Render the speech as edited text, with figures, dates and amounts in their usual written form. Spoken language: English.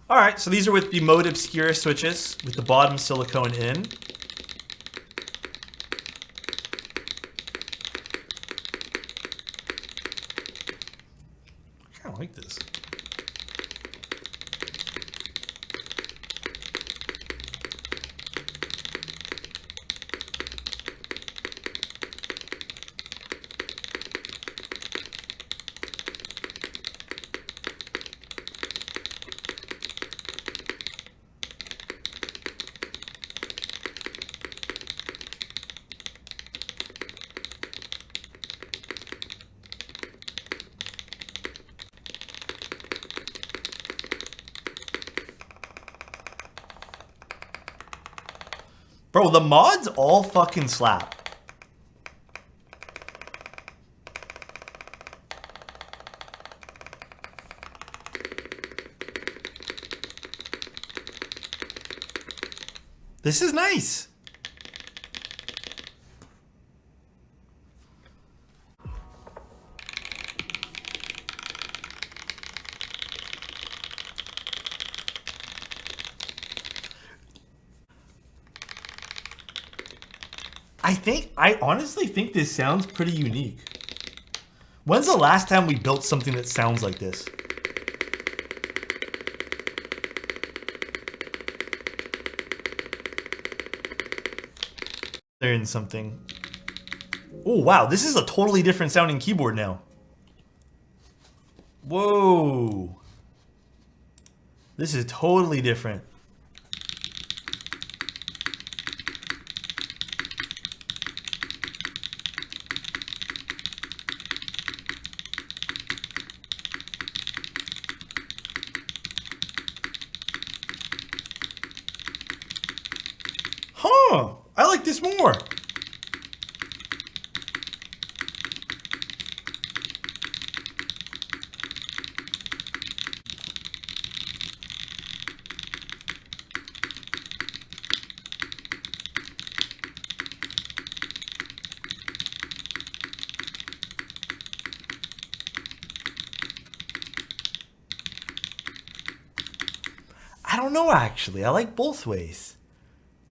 All right, so these are with the mode Obscura switches with the bottom silicone in. I kind of like this. Bro, the mods all fucking slap. This is nice. I honestly think this sounds pretty unique. When's the last time we built something that sounds like this? Learn something. Oh wow, this is a totally different sounding keyboard now. Whoa. This is totally different. Huh, I like this more. I don't know actually, I like both ways.